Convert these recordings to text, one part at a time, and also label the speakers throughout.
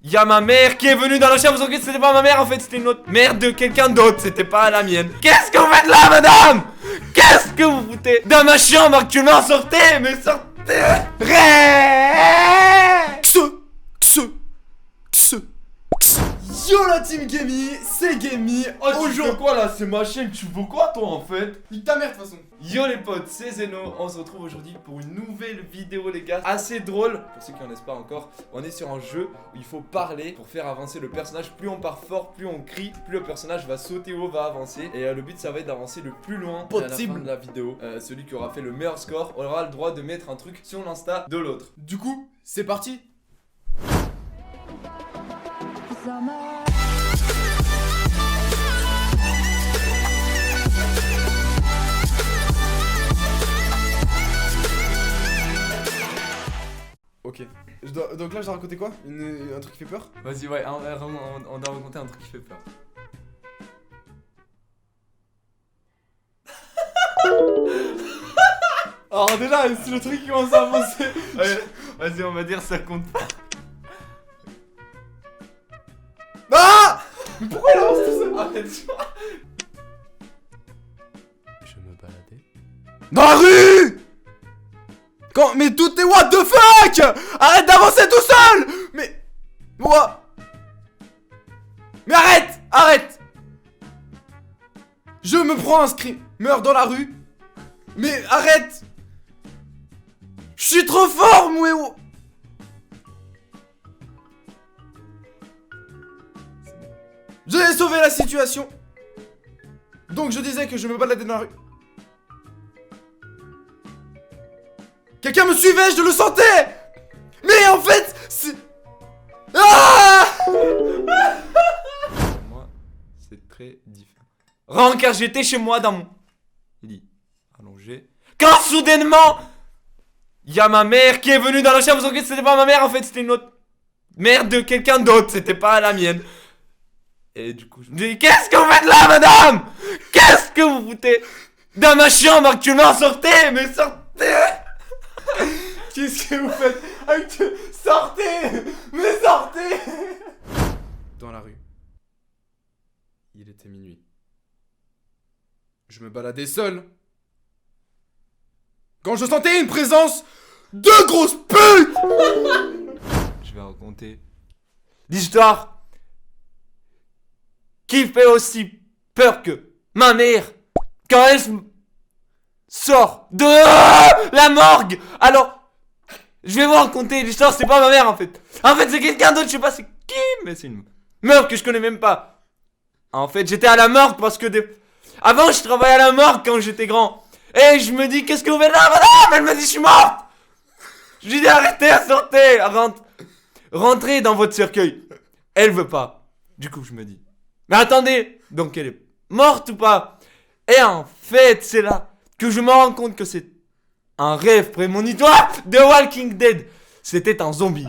Speaker 1: Y'a ma mère qui est venue dans la chambre, vous inquiétez, c'était pas ma mère en fait, c'était une autre mère de quelqu'un d'autre, c'était pas la mienne. Qu'est-ce que vous faites là, madame? Qu'est-ce que vous foutez dans ma chambre actuellement? Sortez, mais sortez.
Speaker 2: Yo la team Gamey, c'est Gamey.
Speaker 1: Oh, tu veux quoi là? C'est ma chaîne, tu veux quoi toi en fait?
Speaker 2: Nique ta mère de toute façon.
Speaker 1: Yo les potes, c'est Zeno, on se retrouve aujourd'hui pour une nouvelle vidéo les gars, assez drôle, pour ceux qui en laissent pas encore. On est sur un jeu où il faut parler pour faire avancer le personnage, plus on part fort, plus on crie, plus le personnage va sauter haut, va avancer. Et le but ça va être d'avancer le plus loin à la fin de la vidéo. Celui qui aura fait le meilleur score aura le droit de mettre un truc sur l'insta de l'autre.
Speaker 2: Du coup, c'est parti. Ok, donc là je dois raconter quoi? Un truc qui fait peur?
Speaker 1: Vas-y, ouais, on doit raconter un truc qui fait peur.
Speaker 2: Alors déjà, si le truc commence à avancer.
Speaker 1: Vas-y, on va dire ça compte pas.
Speaker 2: Ah! Mais pourquoi il avance tout seul?
Speaker 1: Arrête-toi.
Speaker 3: Je me baladais.
Speaker 2: Dans la rue! Mais tout est what the fuck! Arrête d'avancer tout seul! Mais... Moi... Mais arrête! Je me prends un screamer dans la rue. Mais arrête! Je suis trop fort, moi! J'ai sauvé la situation. Donc je disais que je me baladais dans la rue. Quelqu'un me suivait, je le sentais! Mais en fait, c'est... Ah!
Speaker 1: Moi, c'est très différent. Car j'étais chez moi dans mon lit, allongé. Quand soudainement, y'a ma mère qui est venue dans la chambre, vous inquiétez, c'était pas ma mère en fait, c'était une autre mère de quelqu'un d'autre, c'était pas la mienne. Et du coup, je me dis, qu'est-ce que vous faites là, madame? Qu'est-ce que vous foutez dans ma chambre actuellement? Sortez, mais sortez!
Speaker 2: Qu'est-ce que vous faites? Sortez! Mais sortez! Dans la rue. Il était minuit. Je me baladais seul. Quand je sentais une présence de grosses putes!
Speaker 1: Je vais raconter l'histoire qui fait aussi peur que ma mère quand elle sort de la morgue. Alors, je vais vous raconter l'histoire, c'est pas ma mère en fait. En fait, c'est quelqu'un d'autre, je sais pas c'est qui, mais c'est une meuf que je connais même pas. En fait, j'étais à la morgue parce que avant, je travaillais à la morgue quand j'étais grand. Et je me dis, qu'est-ce que vous faites là, madame? Elle me dit, je suis morte. Je lui dis, arrêtez, sortez, rentrez dans votre cercueil. Elle veut pas. Du coup, je me dis, mais attendez, donc elle est morte ou pas? Et en fait, c'est là que je me rends compte que c'est un rêve prémonitoire de Walking Dead. C'était un zombie.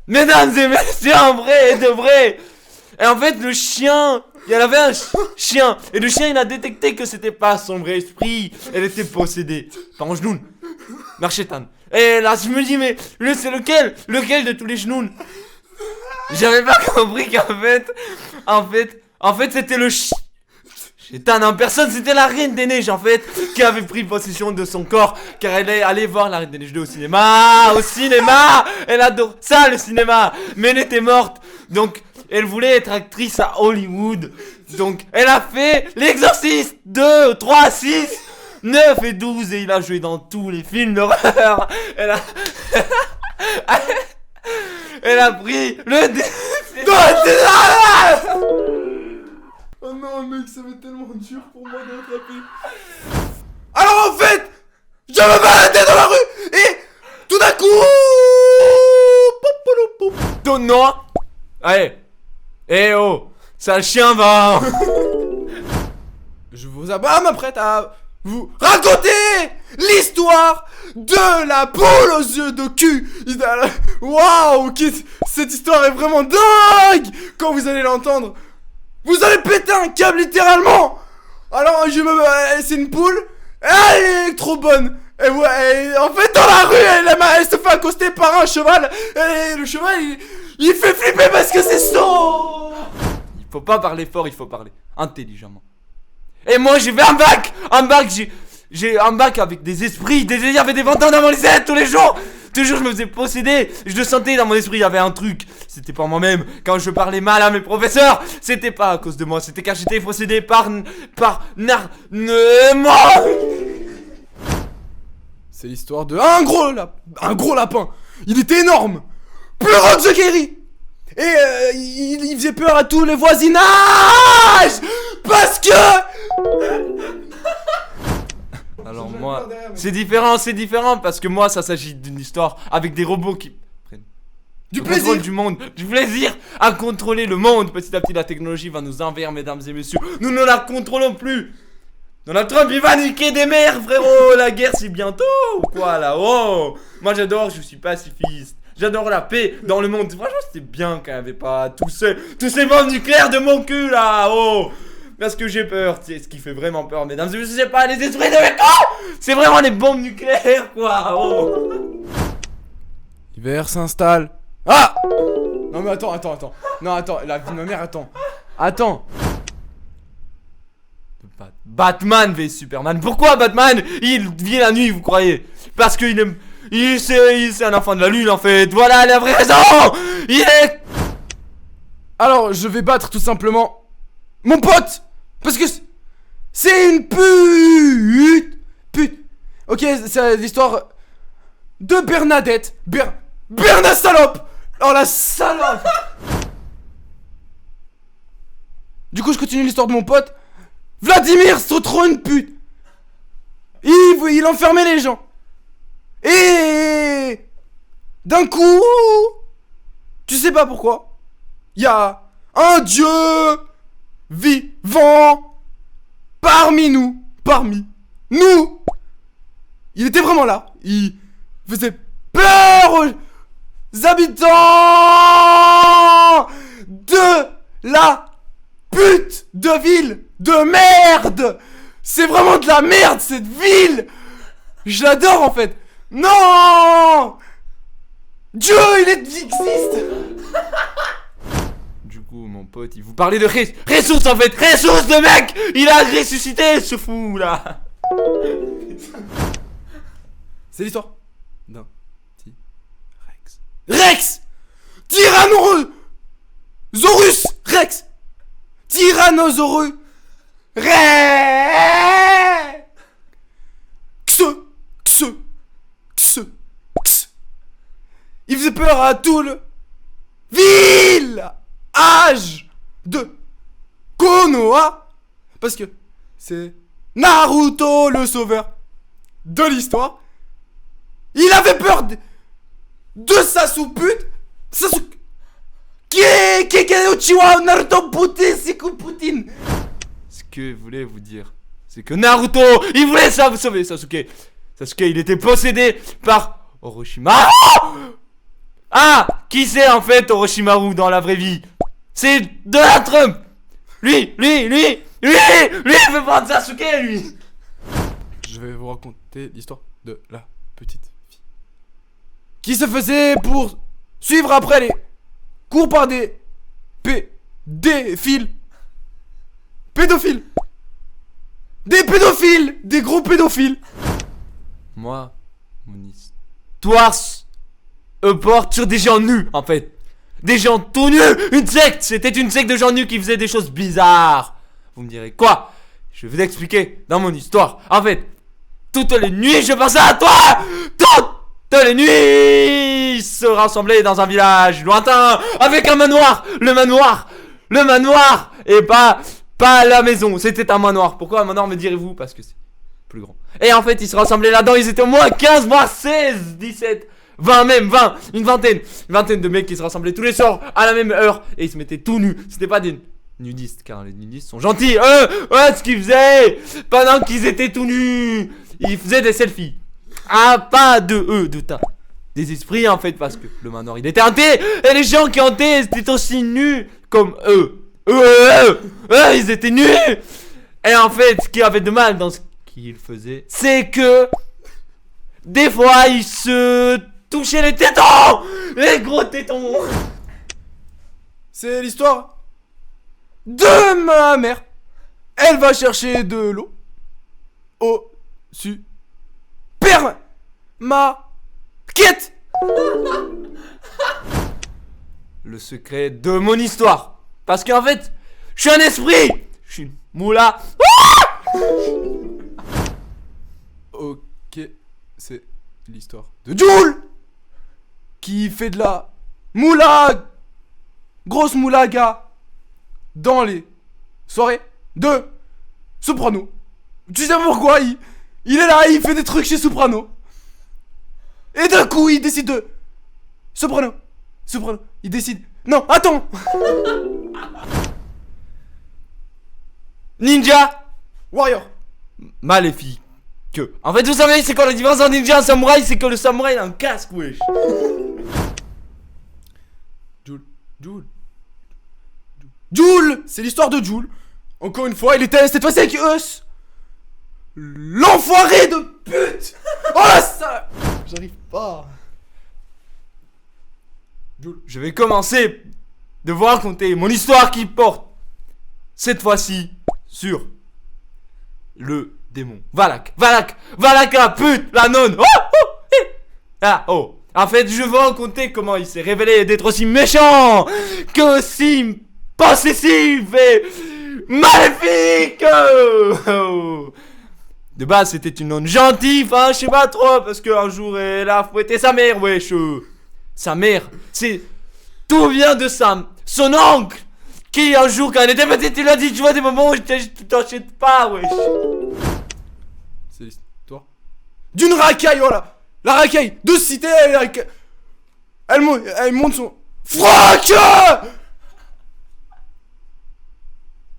Speaker 1: Mesdames et messieurs, en vrai et de vrai. Et en fait, le chien, il y en avait un chien. Et le chien, il a détecté que c'était pas son vrai esprit. Elle était possédée par un genoun. Marchetan. Et là, je me dis, mais c'est lequel? Lequel de tous les genouns? J'avais pas compris qu'en fait, c'était le chien. Chétan en personne, c'était la Reine des Neiges en fait, qui avait pris possession de son corps, car elle est allée voir la Reine des Neiges 2 au cinéma, elle adore ça le cinéma, mais elle était morte, donc elle voulait être actrice à Hollywood, donc elle a fait l'Exorciste 2, 3, 6, 9 et 12, et il a joué dans tous les films d'horreur, elle a pris le...
Speaker 2: Oh non mec, ça va être tellement dur pour moi d'attraper. Alors en fait, je me baladais dans la rue et tout d'un coup...
Speaker 1: Non. Allez. Eh oh, sale chien va.
Speaker 2: Je vous m'apprête à vous raconter l'histoire de la poule aux yeux de cul. Waouh, cette histoire est vraiment dingue. Quand vous allez l'entendre, vous allez péter un câble littéralement. Alors c'est une poule. Elle est trop bonne. Et ouais, en fait dans la rue elle se fait accoster par un cheval. Et le cheval il fait flipper parce
Speaker 1: Faut pas parler fort, il faut parler intelligemment. Et moi j'ai fait un bac, j'ai un bac avec des esprits, il y avait des fantômes dans mon lycée tous les jours. Toujours je me faisais posséder, je le sentais dans mon esprit, il y avait un truc. C'était pas moi-même, quand je parlais mal à mes professeurs, c'était pas à cause de moi, c'était car j'étais possédé par
Speaker 2: C'est l'histoire de un gros lapin. Il était énorme, plus grand que Kerry. Et il faisait peur à tous les voisinages parce que...
Speaker 1: Alors moi, c'est différent parce que moi ça s'agit d'une histoire avec des robots qui prennent
Speaker 2: Du
Speaker 1: le
Speaker 2: plaisir.
Speaker 1: contrôle du monde, du plaisir à contrôler le monde. Petit à petit la technologie va nous envahir, mesdames et messieurs. Nous ne la contrôlons plus. Donald Trump il va niquer des mers, frérot. La guerre c'est bientôt ou quoi là? Oh, moi j'adore, je suis pacifiste. J'adore la paix dans le monde. Franchement c'était bien quand il n'y avait pas tous ces bombes nucléaires de mon cul là. Oh, parce que j'ai peur, c'est ce qui fait vraiment peur, mesdames et messieurs, c'est pas les esprits de mes cons, c'est vraiment les bombes nucléaires, quoi. Oh.
Speaker 2: L'hiver s'installe. Ah! Non mais attends. Non attends, la vie de ma mère, attends.
Speaker 1: Batman v Superman. Pourquoi Batman il vit la nuit, vous croyez? Parce qu'il aime... C'est un enfant de la lune en fait. Voilà la vraie raison. Il est...
Speaker 2: Alors je vais battre tout simplement mon pote. Parce que c'est une pute. Ok, c'est l'histoire de Bernadette. Bernadette salope. Oh la salope. Du coup je continue l'histoire de mon pote. Vladimir, c'est trop une pute. Il enfermait les gens. Et d'un coup, tu sais pas pourquoi, il y a un dieu vivant parmi nous. Il était vraiment là. Il faisait peur aux habitants de la pute de ville de merde. C'est vraiment de la merde cette ville. Je l'adore en fait. Non, Dieu il existe.
Speaker 1: Du coup mon pote il vous parlait de ressources en fait. Ressources de mec. Il a ressuscité ce fou là.
Speaker 2: C'est l'histoire d'un Rex Tyrannosaurus Rex Tyrannosaurus Il faisait peur à tout le village de Konoha. Parce que c'est Naruto le sauveur de l'histoire. Il avait peur de Sasuke. Uchiwa Naruto Poutine.
Speaker 1: Ce que je voulais vous dire, c'est que Naruto, il voulait sauver Sasuke. Sasuke, il était possédé par Orochimaru. Ah, qui c'est en fait Orochimaru dans la vraie vie? C'est Donald Trump. Lui, il veut prendre Sasuke, lui.
Speaker 2: Je vais vous raconter l'histoire de la petite fille qui se faisait pour suivre après les cours par des pédophiles. Des gros pédophiles.
Speaker 1: Moi, mon histoire porte sur des gens nus, en fait. Des gens tout nus. Une secte. C'était une secte de gens nus qui faisaient des choses bizarres. Vous me direz quoi? Je vais vous expliquer dans mon histoire. En fait, toutes les nuits, je pensais à toi. Toutes les nuits, ils se rassemblaient dans un village lointain avec un manoir. Le manoir. Et pas la maison. C'était un manoir. Pourquoi un manoir, me direz-vous? Parce que c'est plus grand. Et en fait, ils se rassemblaient là-dedans. Ils étaient au moins 15, voire 16, 17, 20 même, une vingtaine de mecs qui se rassemblaient tous les soirs à la même heure. Et ils se mettaient tout nus. C'était pas des nudistes, car les nudistes sont gentils. Ce qu'ils faisaient pendant qu'ils étaient tout nus, ils faisaient des selfies. Ah, pas de tas. Des esprits en fait, parce que le manoir il était hanté. Et les gens qui hantaient étaient aussi nus comme eux. Ils étaient nus. Et en fait, ce qui avait de mal dans ce qu'ils faisaient, c'est que des fois ils se touchaient les tétons. Les gros tétons.
Speaker 2: C'est l'histoire de ma mère. Elle va chercher de l'eau au supermarket.
Speaker 1: Le secret de mon histoire. Parce qu'en fait, je suis un esprit. Je suis une moula.
Speaker 2: Ok, c'est l'histoire de Joule qui fait de la grosse moulaga dans les soirées de Soprano. Tu sais pourquoi il est là, il fait des trucs chez Soprano. Et d'un coup, il décide de... Soprano, il décide... Non, attends.
Speaker 1: Ninja
Speaker 2: Warrior.
Speaker 1: maléfique. En fait, vous savez, c'est quoi la différence entre ninja et un samouraï? C'est que le samouraï a un casque, wesh.
Speaker 2: Joule, c'est l'histoire de Joule. Encore une fois, il était cette fois-ci avec Us. L'enfoiré de pute. Oh là ça. J'arrive pas.
Speaker 1: Je vais commencer de vous raconter mon histoire qui porte cette fois-ci sur le démon Valak la pute, la nonne. En fait, je vais vous raconter comment il s'est révélé d'être aussi méchant que aussi possessif et maléfique. De base, c'était une nonne gentille, enfin, je sais pas trop, parce qu'un jour, elle a fouetté sa mère, wesh. Sa mère, c'est... Tout vient de son oncle, qui un jour, quand elle était petite, il a dit, tu vois, des moments où je t'achète pas, wesh.
Speaker 2: C'est l'histoire d'une racaille, voilà. La racaille de cité, elle monte son... Frac.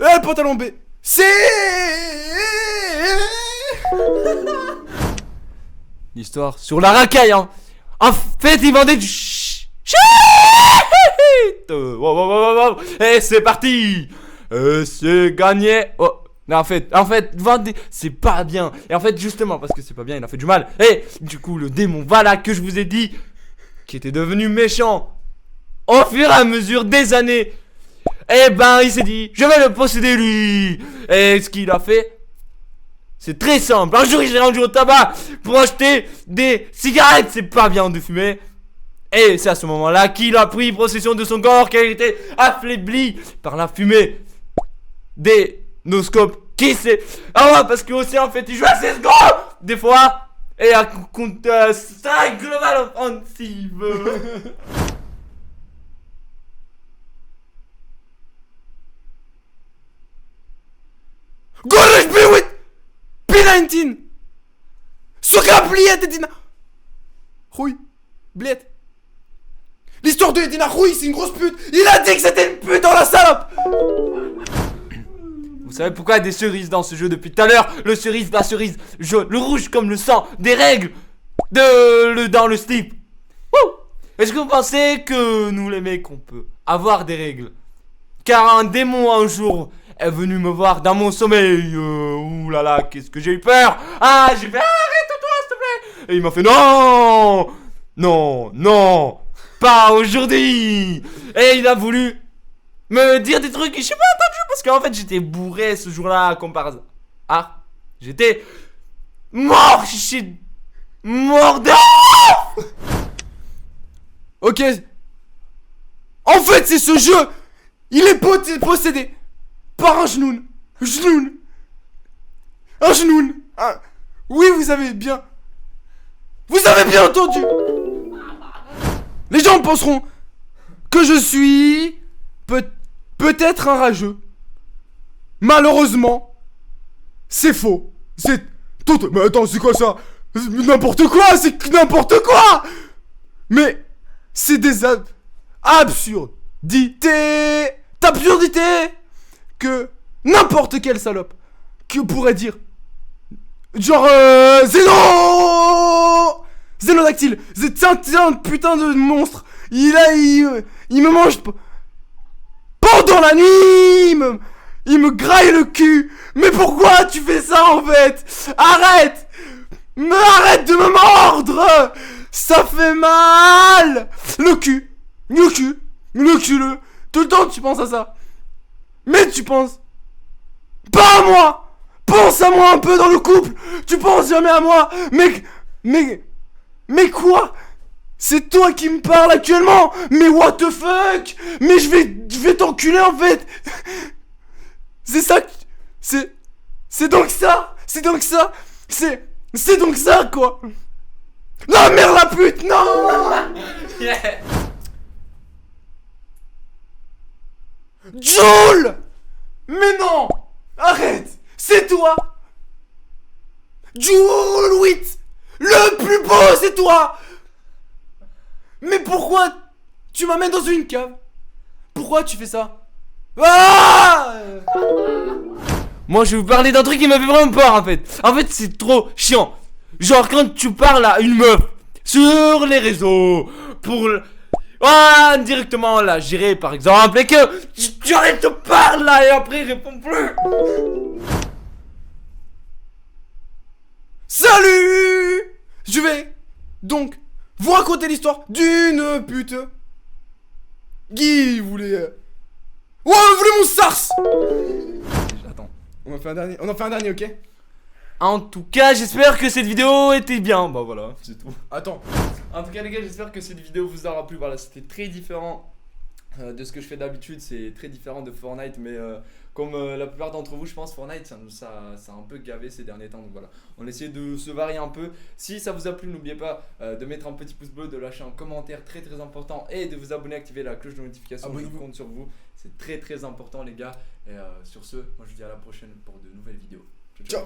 Speaker 2: Le pantalon B. C'est...
Speaker 1: L'histoire sur la racaille, hein. En fait, il vendait du shit. Et c'est parti. C'est gagné. Oh. En fait, vendre c'est pas bien. Et en fait, justement, parce que c'est pas bien, il a fait du mal. Et du coup, le démon Valak que je vous ai dit, qui était devenu méchant au fur et à mesure des années, eh ben, il s'est dit, je vais le posséder lui. Et ce qu'il a fait, c'est très simple. Un jour, il s'est rendu au tabac pour acheter des cigarettes. C'est pas bien de fumer. Et c'est à ce moment-là qu'il a pris possession de son corps, qui a été affaibli par la fumée des noscopes. Qui c'est? Ah ouais, parce que aussi en fait, il joue à CSGO des fois. Et à contre Strike Global Offensive.
Speaker 2: Gorge be with P19. Suka bliet Edina. Rouille. Bliet. L'histoire de Edina Rouille, c'est une grosse pute. Il a dit que c'était une pute dans la salope.
Speaker 1: Vous savez pourquoi il y a des cerises dans ce jeu depuis tout à l'heure? La cerise jaune, le rouge comme le sang, des règles dans le slip. Est-ce que vous pensez que nous les mecs on peut avoir des règles? Car un démon un jour est venu me voir dans mon sommeil. Ouh là là, qu'est-ce que j'ai eu peur. Ah, j'ai fait arrête-toi s'il te plaît. Et il m'a fait non, pas aujourd'hui. Et il a voulu me dire des trucs que j'ai pas entendu parce qu'en fait j'étais bourré ce jour-là comme par hasard. Ah, j'étais mort de...
Speaker 2: Ok. En fait, c'est ce jeu. Il est possédé par un genoun. Oui, vous avez bien entendu. Les gens penseront que je suis peut-être un rageux. Malheureusement, c'est faux. C'est tout. Mais attends, c'est quoi ça? N'importe quoi, c'est n'importe quoi. Mais c'est des absurdités que n'importe quelle salope qui pourrait dire. Genre Zénodactyle. C'est un putain de monstre. Il me mange pendant la nuit. Il me graille le cul. Mais pourquoi tu fais ça en fait? Arrête de me mordre. Ça fait mal. Le cul. Tout le temps tu penses à ça. Mais tu penses pas à moi. Pense à moi un peu dans le couple. Tu penses jamais à moi. Mais quoi? C'est toi qui me parles actuellement. Mais what the fuck? Mais je vais t'enculer en fait. C'est ça que... C'est donc ça. C'est donc ça. C'est donc ça quoi. Non merde la pute. Non.
Speaker 1: Yeah.
Speaker 2: Joule. Mais non. Arrête. C'est toi. Joule 8. Le plus beau c'est toi. Mais pourquoi tu m'amènes dans une cave? Pourquoi tu fais ça? Ah!
Speaker 1: Moi je vais vous parler d'un truc qui m'a fait vraiment peur en fait. En fait c'est trop chiant. Genre quand tu parles à une meuf sur les réseaux pour directement la gérer par exemple et que tu arrêtes de parler là et après il répond plus.
Speaker 2: Salut! Je vais donc vous raconter l'histoire d'une pute qui voulait... Oh, elle voulait mon sars!
Speaker 1: Attends.
Speaker 2: On en fait un dernier, ok?
Speaker 1: En tout cas j'espère que cette vidéo était bien. Bah voilà c'est tout.
Speaker 2: Attends.
Speaker 1: En tout cas les gars j'espère que cette vidéo vous aura plu. Voilà c'était très différent de ce que je fais d'habitude. C'est très différent de Fortnite. Mais comme la plupart d'entre vous je pense Fortnite ça a un peu gavé ces derniers temps. Donc voilà on essaie de se varier un peu. Si ça vous a plu n'oubliez pas de mettre un petit pouce bleu, de lâcher un commentaire très important et de vous abonner, activer la cloche de notification. Je compte sur vous. C'est très important les gars. Et sur ce moi je vous dis à la prochaine pour de nouvelles vidéos. Ciao.